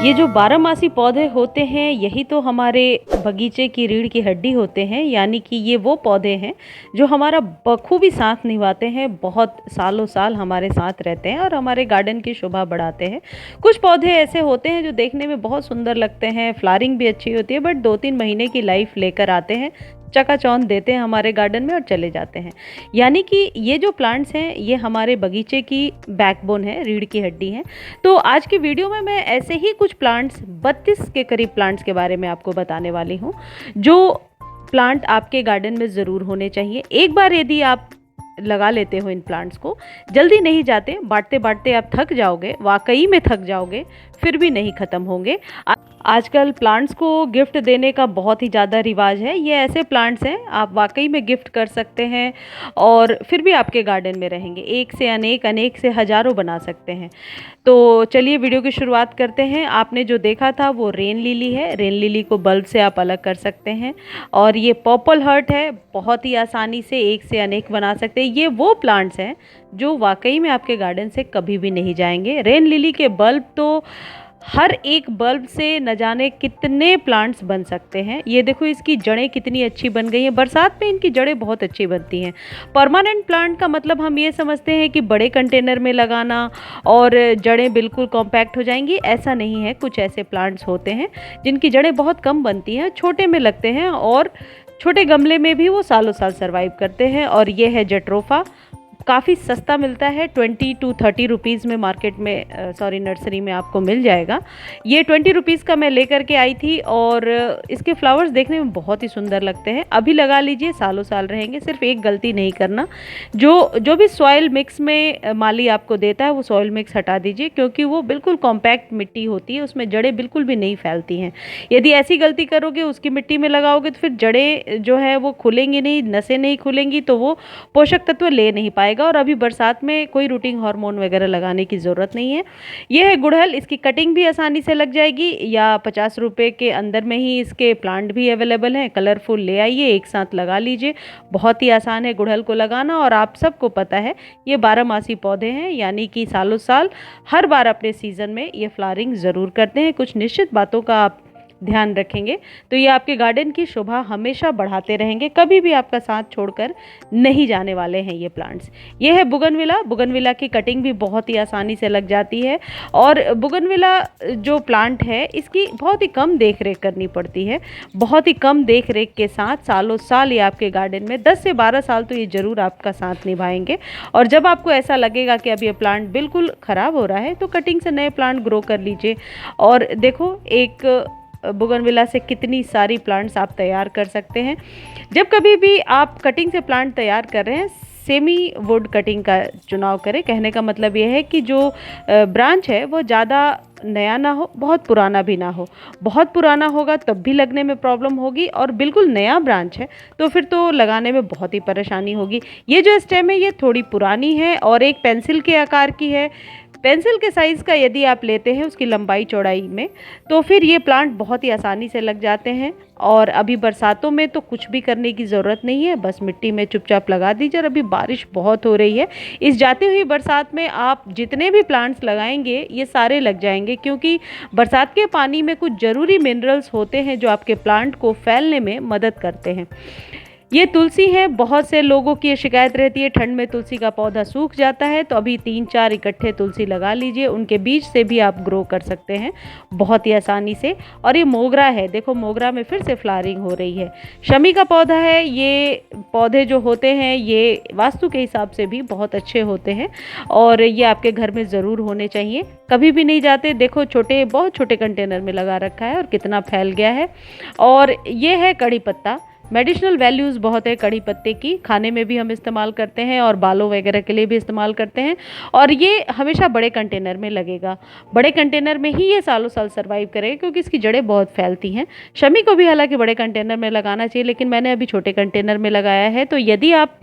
ये जो बारहमासी पौधे होते हैं यही तो हमारे बगीचे की रीढ़ की हड्डी होते हैं। यानी कि ये वो पौधे हैं जो हमारा बखूबी साथ निभाते हैं, बहुत सालों साल हमारे साथ रहते हैं और हमारे गार्डन की शोभा बढ़ाते हैं। कुछ पौधे ऐसे होते हैं जो देखने में बहुत सुंदर लगते हैं, फ्लावरिंग भी अच्छी होती है, बट 2-3 महीने की लाइफ लेकर आते हैं, चकाचौंध देते हैं हमारे गार्डन में और चले जाते हैं। यानी कि ये जो प्लांट्स हैं ये हमारे बगीचे की बैकबोन है, रीढ़ की हड्डी है। तो आज की वीडियो में मैं ऐसे ही कुछ प्लांट्स, 32 के करीब प्लांट्स के बारे में आपको बताने वाली हूँ, जो प्लांट आपके गार्डन में ज़रूर होने चाहिए। एक बार यदि आप लगा लेते हो इन प्लांट्स को, जल्दी नहीं जाते, बांटते बांटते आप थक जाओगे, वाकई में थक जाओगे, फिर भी नहीं ख़त्म होंगे। आजकल प्लांट्स को गिफ्ट देने का बहुत ही ज़्यादा रिवाज है। ये ऐसे प्लांट्स हैं आप वाकई में गिफ्ट कर सकते हैं और फिर भी आपके गार्डन में रहेंगे। एक से अनेक, अनेक से हज़ारों बना सकते हैं। तो चलिए वीडियो की शुरुआत करते हैं। आपने जो देखा था वो रेन लिली है। रेन लिली को बल्ब से आप अलग कर सकते हैं। और ये पर्पल हर्ट है, बहुत ही आसानी से एक से अनेक बना सकते हैं। ये वो प्लांट्स हैं जो वाकई में आपके गार्डन से कभी भी नहीं जाएंगे। रेन लिली के बल्ब तो हर एक बल्ब से न जाने कितने प्लांट्स बन सकते हैं। ये देखो इसकी जड़ें कितनी अच्छी बन गई हैं। बरसात में इनकी जड़ें बहुत अच्छी बनती हैं। परमानेंट प्लांट का मतलब हम ये समझते हैं कि बड़े कंटेनर में लगाना और जड़ें बिल्कुल कॉम्पैक्ट हो जाएंगी, ऐसा नहीं है। कुछ ऐसे प्लांट्स होते हैं जिनकी जड़ें बहुत कम बनती हैं, छोटे में लगते हैं और छोटे गमले में भी वो सालों साल सर्वाइव करते हैं। और ये है जट्रोफा। काफ़ी सस्ता मिलता है, 20 to 30 रुपीज़ में मार्केट में, नर्सरी में आपको मिल जाएगा। ये 20 रुपीज़ का मैं लेकर के आई थी और इसके फ्लावर्स देखने में बहुत ही सुंदर लगते हैं। अभी लगा लीजिए, सालों साल रहेंगे। सिर्फ एक गलती नहीं करना, जो भी सॉइल मिक्स में माली आपको देता है वो सॉइल मिक्स हटा दीजिए, क्योंकि वो बिल्कुल कॉम्पैक्ट मिट्टी होती है, उसमें जड़ें बिल्कुल भी नहीं फैलती हैं। यदि ऐसी गलती करोगे, उसकी मिट्टी में लगाओगे, तो फिर जड़ें जो है वो खुलेंगी नहीं, नसें नहीं खुलेंगी, तो वो पोषक तत्व ले नहीं पाएगा। और अभी बरसात में कोई रूटिंग हार्मोन वगैरह लगाने की ज़रूरत नहीं है। यह है गुड़हल। इसकी कटिंग भी आसानी से लग जाएगी, या 50 रुपये के अंदर में ही इसके प्लांट भी अवेलेबल हैं। कलरफुल ले आइए, एक साथ लगा लीजिए। बहुत ही आसान है गुड़हल को लगाना। और आप सबको पता है ये 12 मासी पौधे हैं, यानी कि सालों साल हर बार अपने सीज़न में ये फ्लावरिंग ज़रूर करते हैं। कुछ निश्चित बातों का आप ध्यान रखेंगे तो ये आपके गार्डन की शोभा हमेशा बढ़ाते रहेंगे, कभी भी आपका साथ छोड़कर नहीं जाने वाले हैं ये प्लांट्स। ये है बुगनविला। बुगनविला की कटिंग भी बहुत ही आसानी से लग जाती है। और बुगनविला जो प्लांट है इसकी बहुत ही कम देख रेख करनी पड़ती है। बहुत ही कम देख रेख के साथ सालों साल ये आपके गार्डन में 10 से 12 साल तो ये ज़रूर आपका साथ निभाएंगे। और जब आपको ऐसा लगेगा कि अब ये प्लांट बिल्कुल ख़राब हो रहा है, तो कटिंग से नए प्लांट ग्रो कर लीजिए। और देखो, एक बुगनविला से कितनी सारी प्लांट्स आप तैयार कर सकते हैं। जब कभी भी आप कटिंग से प्लांट तैयार कर रहे हैं, सेमी वुड कटिंग का चुनाव करें। कहने का मतलब ये है कि जो ब्रांच है वो ज़्यादा नया ना हो, बहुत पुराना भी ना हो। बहुत पुराना होगा तब भी लगने में प्रॉब्लम होगी, और बिल्कुल नया ब्रांच है तो फिर तो लगाने में बहुत ही परेशानी होगी। ये जो स्टेम है ये थोड़ी पुरानी है और एक पेंसिल के आकार की है। पेंसिल के साइज़ का यदि आप लेते हैं उसकी लंबाई चौड़ाई में, तो फिर ये प्लांट बहुत ही आसानी से लग जाते हैं। और अभी बरसातों में तो कुछ भी करने की ज़रूरत नहीं है, बस मिट्टी में चुपचाप लगा दीजिए। और अभी बारिश बहुत हो रही है, इस जाती हुई बरसात में आप जितने भी प्लांट्स लगाएंगे ये सारे लग जाएंगे, क्योंकि बरसात के पानी में कुछ ज़रूरी मिनरल्स होते हैं जो आपके प्लांट को फैलने में मदद करते हैं। ये तुलसी है। बहुत से लोगों की ये शिकायत रहती है ठंड में तुलसी का पौधा सूख जाता है, तो अभी 3-4 इकट्ठे तुलसी लगा लीजिए। उनके बीज से भी आप ग्रो कर सकते हैं बहुत ही आसानी से। और ये मोगरा है। देखो, मोगरा में फिर से फ्लावरिंग हो रही है। शमी का पौधा है। ये पौधे जो होते हैं ये वास्तु के हिसाब से भी बहुत अच्छे होते हैं और ये आपके घर में ज़रूर होने चाहिए, कभी भी नहीं जाते। देखो, बहुत छोटे कंटेनर में लगा रखा है और कितना फैल गया है। और ये है कड़ी पत्ता। मेडिसिनल वैल्यूज़ बहुत है कड़ी पत्ते की, खाने में भी हम इस्तेमाल करते हैं और बालों वगैरह के लिए भी इस्तेमाल करते हैं। और ये हमेशा बड़े कंटेनर में लगेगा। बड़े कंटेनर में ही ये सालों साल सर्वाइव करेगा, क्योंकि इसकी जड़ें बहुत फैलती हैं। शमी को भी हालांकि बड़े कंटेनर में लगाना चाहिए, लेकिन मैंने अभी छोटे कंटेनर में लगाया है। तो यदि आप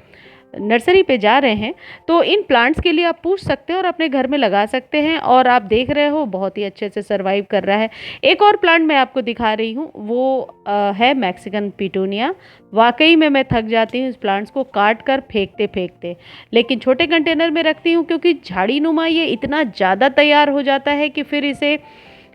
नर्सरी पे जा रहे हैं तो इन प्लांट्स के लिए आप पूछ सकते हैं और अपने घर में लगा सकते हैं। और आप देख रहे हो बहुत ही अच्छे से सर्वाइव कर रहा है। एक और प्लांट मैं आपको दिखा रही हूँ, वो है मैक्सिकन पिटूनिया। वाकई में मैं थक जाती हूँ इस प्लांट्स को काट कर फेंकते फेंकते, लेकिन छोटे कंटेनर में रखती हूँ, क्योंकि झाड़ी नुमा ये इतना ज़्यादा तैयार हो जाता है कि फिर इसे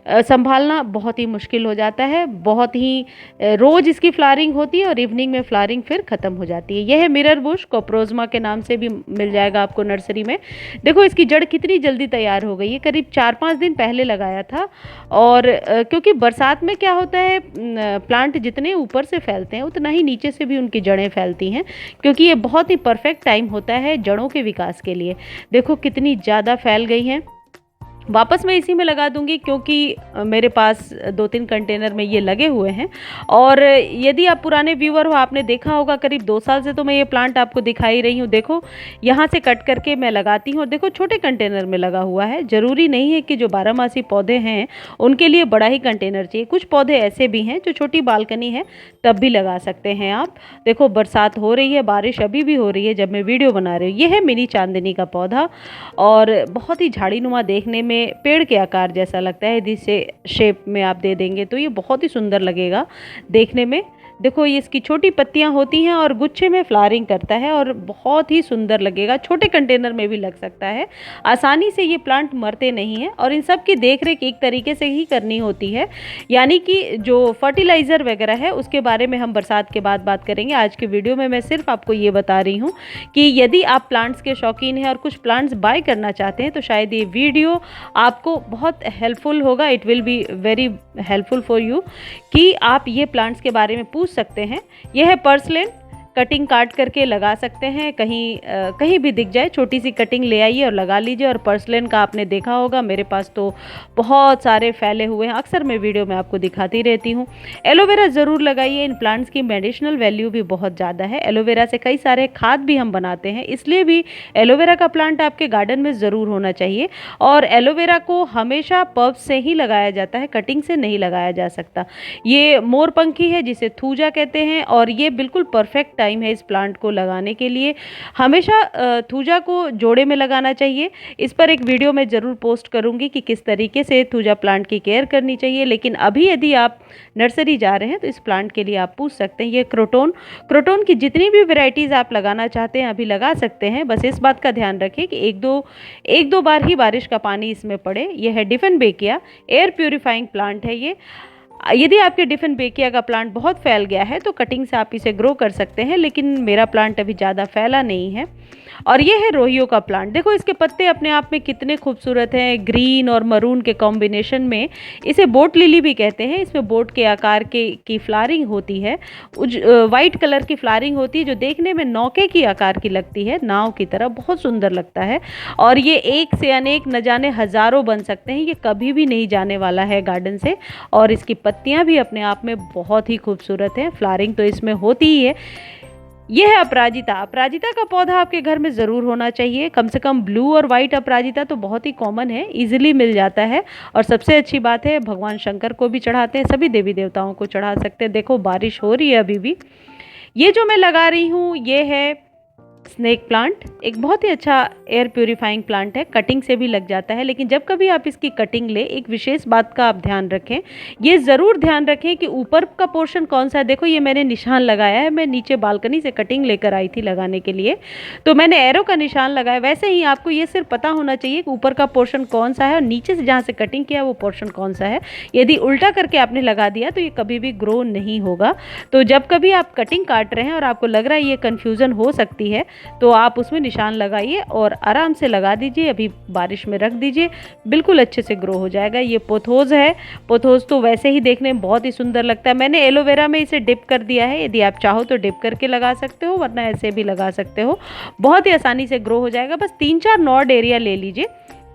संभालना बहुत ही मुश्किल हो जाता है। बहुत ही रोज़ इसकी फ्लावरिंग होती है और इवनिंग में फ्लावरिंग फिर ख़त्म हो जाती है। यह है मिरर बुश, कोप्रोज़मा के नाम से भी मिल जाएगा आपको नर्सरी में। देखो इसकी जड़ कितनी जल्दी तैयार हो गई है, करीब 4-5 दिन पहले लगाया था। और क्योंकि बरसात में क्या होता है, प्लांट जितने ऊपर से फैलते हैं उतना ही नीचे से भी उनकी जड़ें फैलती हैं, क्योंकि ये बहुत ही परफेक्ट टाइम होता है जड़ों के विकास के लिए। देखो कितनी ज़्यादा फैल गई हैं। वापस मैं इसी में लगा दूंगी, क्योंकि मेरे पास 2-3 कंटेनर में ये लगे हुए हैं। और यदि आप पुराने व्यूअर हो, आपने देखा होगा करीब 2 साल से तो मैं ये प्लांट आपको दिखाई रही हूँ। देखो यहाँ से कट करके मैं लगाती हूँ और देखो छोटे कंटेनर में लगा हुआ है। ज़रूरी नहीं है कि जो 12 मासी पौधे हैं उनके लिए बड़ा ही कंटेनर चाहिए। कुछ पौधे ऐसे भी हैं जो छोटी बालकनी है तब भी लगा सकते हैं आप। देखो बरसात हो रही है, बारिश अभी भी हो रही है जब मैं वीडियो बना रही हूँ। ये है मिनी चांदनी का पौधा और बहुत ही झाड़ीनुमा देखने में पेड़ के आकार जैसा लगता है। यदि इसे शेप में आप दे देंगे तो ये बहुत ही सुंदर लगेगा देखने में। देखो ये इसकी छोटी पत्तियां होती हैं और गुच्छे में फ्लावरिंग करता है और बहुत ही सुंदर लगेगा। छोटे कंटेनर में भी लग सकता है, आसानी से ये प्लांट मरते नहीं हैं। और इन सब की देख रेख एक तरीके से ही करनी होती है, यानी कि जो फर्टिलाइज़र वगैरह है उसके बारे में हम बरसात के बाद बात करेंगे। आज के वीडियो में मैं सिर्फ आपको ये बता रही हूँ कि यदि आप प्लांट्स के शौकीन हैं और कुछ प्लांट्स बाय करना चाहते हैं तो शायद ये वीडियो आपको बहुत हेल्पफुल होगा। It will be very helpful for you कि आप ये प्लांट्स के बारे में पूछ सकते हैं। यह है पर्सलेन, कटिंग काट करके लगा सकते हैं। कहीं भी दिख जाए छोटी सी कटिंग ले आइए और लगा लीजिए। और पर्सलेन का आपने देखा होगा, मेरे पास तो बहुत सारे फैले हुए हैं, अक्सर मैं वीडियो में आपको दिखाती रहती हूँ। एलोवेरा ज़रूर लगाइए, इन प्लांट्स की मेडिसिनल वैल्यू भी बहुत ज़्यादा है। एलोवेरा से कई सारे खाद भी हम बनाते हैं, इसलिए भी एलोवेरा का प्लांट आपके गार्डन में ज़रूर होना चाहिए। और एलोवेरा को हमेशा पल्प से ही लगाया जाता है, कटिंग से नहीं लगाया जा सकता। ये मोरपंखी है जिसे थूजा कहते हैं और ये बिल्कुल परफेक्ट टाइम है इस प्लांट को लगाने के लिए। हमेशा थूजा को जोड़े में लगाना चाहिए। इस पर एक वीडियो मैं ज़रूर पोस्ट करूंगी कि किस तरीके से थूजा प्लांट की केयर करनी चाहिए। लेकिन अभी यदि आप नर्सरी जा रहे हैं तो इस प्लांट के लिए आप पूछ सकते हैं। ये क्रोटोन की जितनी भी वेराइटीज़ आप लगाना चाहते हैं अभी लगा सकते हैं। बस इस बात का ध्यान रखें कि एक दो बार ही बारिश का पानी इसमें पड़े। यह है डिफेनबेकिया, एयर प्यूरिफाइंग प्लांट है ये। यदि आपके डिफेनबेकिया का प्लांट बहुत फैल गया है तो कटिंग से आप इसे ग्रो कर सकते हैं, लेकिन मेरा प्लांट अभी ज़्यादा फैला नहीं है। और ये है रोहियो का प्लांट। देखो इसके पत्ते अपने आप में कितने खूबसूरत हैं, ग्रीन और मरून के कॉम्बिनेशन में। इसे बोट लिली भी कहते हैं। इसमें बोट के आकार की फ्लावरिंग होती है, वाइट कलर की फ्लावरिंग होती है जो देखने में नौके की आकार की लगती है, नाव की तरह, बहुत सुंदर लगता है। और ये एक से अनेक न जाने हज़ारों बन सकते हैं, ये कभी भी नहीं जाने वाला है गार्डन से। और इसकी पत्तियां भी अपने आप में बहुत ही खूबसूरत हैं, फ्लावरिंग तो इसमें होती ही है। यह है अपराजिता। अपराजिता का पौधा आपके घर में ज़रूर होना चाहिए। कम से कम ब्लू और वाइट अपराजिता तो बहुत ही कॉमन है, इजीली मिल जाता है। और सबसे अच्छी बात है भगवान शंकर को भी चढ़ाते हैं, सभी देवी देवताओं को चढ़ा सकते हैं। देखो बारिश हो रही है अभी भी। ये जो मैं लगा रही हूँ ये है स्नेक प्लांट, एक बहुत ही अच्छा एयर प्यूरिफाइंग प्लांट है। कटिंग से भी लग जाता है, लेकिन जब कभी आप इसकी कटिंग ले एक विशेष बात का आप ध्यान रखें। ये ज़रूर ध्यान रखें कि ऊपर का पोर्शन कौन सा है। देखो ये मैंने निशान लगाया है, मैं नीचे बालकनी से कटिंग लेकर आई थी लगाने के लिए, तो मैंने एरो का निशान लगाया। वैसे ही आपको ये सिर्फ पता होना चाहिए कि ऊपर का पोर्शन कौन सा है और नीचे से जहाँ से कटिंग किया वो पोर्शन कौन सा है। यदि उल्टा करके आपने लगा दिया तो ये कभी भी ग्रो नहीं होगा। तो जब कभी आप कटिंग काट रहे हैं और आपको लग रहा है ये कन्फ्यूज़न हो सकती है तो आप उसमें निशान लगाइए और आराम से लगा दीजिए। अभी बारिश में रख दीजिए, बिल्कुल अच्छे से ग्रो हो जाएगा। ये पोथोस है। पोथोस तो वैसे ही देखने में बहुत ही सुंदर लगता है। मैंने एलोवेरा में इसे डिप कर दिया है, यदि आप चाहो तो डिप करके लगा सकते हो, वरना ऐसे भी लगा सकते हो। बहुत ही आसानी से ग्रो हो जाएगा। बस 3-4 नॉड एरिया ले लीजिए।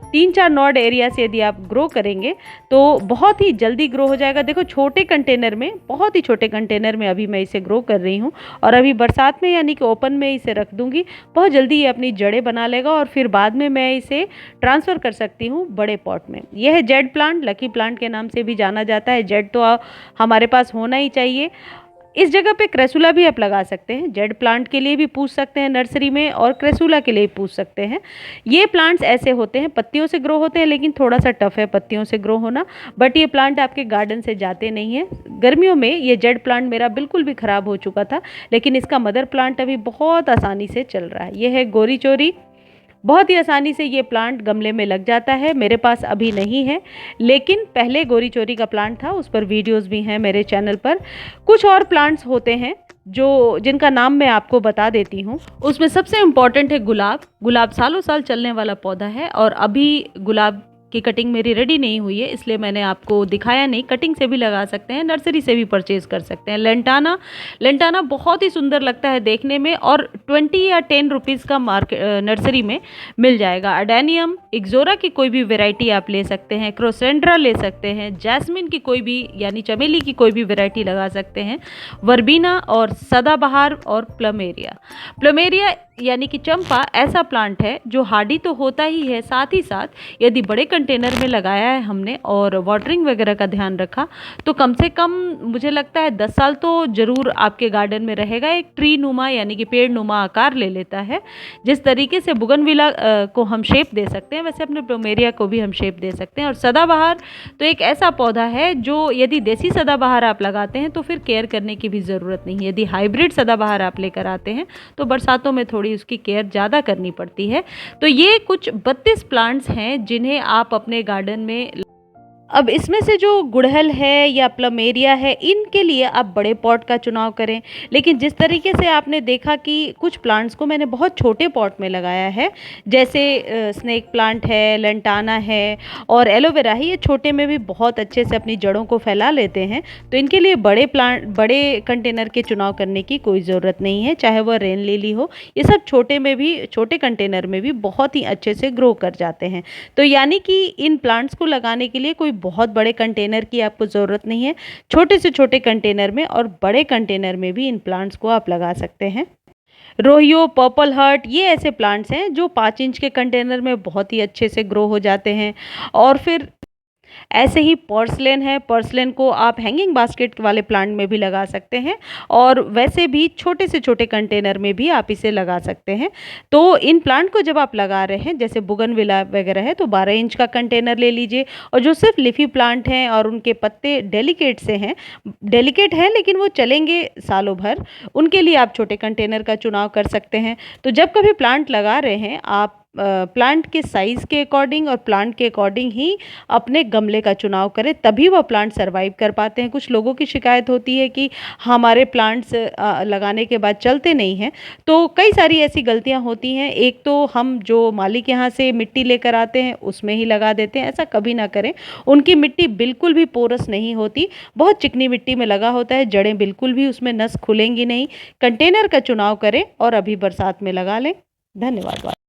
3-4 नॉड एरिया से यदि आप ग्रो करेंगे तो बहुत ही जल्दी ग्रो हो जाएगा। देखो छोटे कंटेनर में, बहुत ही छोटे कंटेनर में अभी मैं इसे ग्रो कर रही हूँ और अभी बरसात में यानी कि ओपन में इसे रख दूंगी। बहुत जल्दी ये अपनी जड़ें बना लेगा और फिर बाद में मैं इसे ट्रांसफ़र कर सकती हूँ बड़े पॉट में। यह है जेड प्लांट, लकी प्लांट के नाम से भी जाना जाता है। जेड तो हमारे पास होना ही चाहिए। इस जगह पे क्रेसुला भी आप लगा सकते हैं। जेड प्लांट के लिए भी पूछ सकते हैं नर्सरी में और क्रेसुला के लिए भी पूछ सकते हैं। ये प्लांट्स ऐसे होते हैं, पत्तियों से ग्रो होते हैं, लेकिन थोड़ा सा टफ है पत्तियों से ग्रो होना। बट ये प्लांट आपके गार्डन से जाते नहीं हैं। गर्मियों में ये जेड प्लांट मेरा बिल्कुल भी ख़राब हो चुका था, लेकिन इसका मदर प्लांट अभी बहुत आसानी से चल रहा है। ये है गोरी चोरी, बहुत ही आसानी से ये प्लांट गमले में लग जाता है। मेरे पास अभी नहीं है, लेकिन पहले गोरी चोरी का प्लांट था, उस पर वीडियोस भी हैं मेरे चैनल पर। कुछ और प्लांट्स होते हैं जो जिनका नाम मैं आपको बता देती हूँ। उसमें सबसे इम्पॉर्टेंट है गुलाब। गुलाब सालों साल चलने वाला पौधा है और अभी गुलाब की कटिंग मेरी रेडी नहीं हुई है, इसलिए मैंने आपको दिखाया नहीं। कटिंग से भी लगा सकते हैं, नर्सरी से भी परचेज़ कर सकते हैं। लेंटाना, लेंटाना बहुत ही सुंदर लगता है देखने में और 20 या 10 रुपीज़ का मार्केट नर्सरी में मिल जाएगा। अडेनियम, इक्ज़ोरा की कोई भी वैरायटी आप ले सकते हैं, क्रोसेंड्रा ले सकते हैं, जैस्मिन की कोई भी यानी चमेली की कोई भी वैरायटी लगा सकते हैं, वर्बीना और सदाबहार और प्लमेरिया। प्लमेरिया यानी कि चंपा ऐसा प्लांट है जो हार्डी तो होता ही है, साथ ही साथ यदि बड़े कंटेनर में लगाया है हमने और वाटरिंग वगैरह का ध्यान रखा तो कम से कम मुझे लगता है 10 साल तो ज़रूर आपके गार्डन में रहेगा। एक ट्री नुमा यानी कि पेड़ नुमा आकार ले लेता है। जिस तरीके से बुगनविला को हम शेप दे सकते हैं, वैसे अपने प्लमेरिया को भी हम शेप दे सकते हैं। और सदाबहार तो एक ऐसा पौधा है जो यदि देसी सदाबहार आप लगाते हैं तो फिर केयर करने की भी ज़रूरत नहीं है। यदि हाइब्रिड सदाबहार आप लेकर आते हैं तो बरसातों में थोड़ी उसकी केयर ज़्यादा करनी पड़ती है। तो ये कुछ 32 प्लांट्स हैं जिन्हें आप अपने गार्डन में। अब इसमें से जो गुड़हल है या प्लमेरिया है, इनके लिए आप बड़े पॉट का चुनाव करें। लेकिन जिस तरीके से आपने देखा कि कुछ प्लांट्स को मैंने बहुत छोटे पॉट में लगाया है, जैसे स्नेक प्लांट है, लेंटाना है और एलोवेरा है, ये छोटे में भी बहुत अच्छे से अपनी जड़ों को फैला लेते हैं। तो इनके लिए बड़े कंटेनर के चुनाव करने की कोई ज़रूरत नहीं है, चाहे वह रेन लिली हो। ये सब छोटे में भी, छोटे कंटेनर में भी बहुत ही अच्छे से ग्रो कर जाते हैं। तो यानी कि इन प्लांट्स को लगाने के लिए कोई बहुत बड़े कंटेनर की आपको ज़रूरत नहीं है। छोटे से छोटे कंटेनर में और बड़े कंटेनर में भी इन प्लांट्स को आप लगा सकते हैं। रोहियो, पर्पल हार्ट, ये ऐसे प्लांट्स हैं जो 5 इंच के कंटेनर में बहुत ही अच्छे से ग्रो हो जाते हैं। और फिर ऐसे ही पर्सलेन है, पर्सलेन को आप हैंगिंग बास्केट वाले प्लांट में भी लगा सकते हैं और वैसे भी छोटे से छोटे कंटेनर में भी आप इसे लगा सकते हैं। तो इन प्लांट को जब आप लगा रहे हैं, जैसे बुगनविला वगैरह है, तो 12 इंच का कंटेनर ले लीजिए। और जो सिर्फ लीफी प्लांट हैं और उनके पत्ते डेलिकेट से हैं, डेलिकेट हैं लेकिन वो चलेंगे सालों भर, उनके लिए आप छोटे कंटेनर का चुनाव कर सकते हैं। तो जब कभी प्लांट लगा रहे हैं आप प्लांट के साइज़ के अकॉर्डिंग और प्लांट के अकॉर्डिंग ही अपने गमले का चुनाव करें, तभी वह प्लांट सरवाइव कर पाते हैं। कुछ लोगों की शिकायत होती है कि हमारे प्लांट्स लगाने के बाद चलते नहीं हैं। तो कई सारी ऐसी गलतियां होती हैं। एक तो हम जो माली के यहाँ से मिट्टी लेकर आते हैं उसमें ही लगा देते हैं, ऐसा कभी ना करें। उनकी मिट्टी बिल्कुल भी पोरस नहीं होती, बहुत चिकनी मिट्टी में लगा होता है, जड़ें बिल्कुल भी उसमें नस खुलेंगी नहीं। कंटेनर का चुनाव करें और अभी बरसात में लगा लें। धन्यवाद।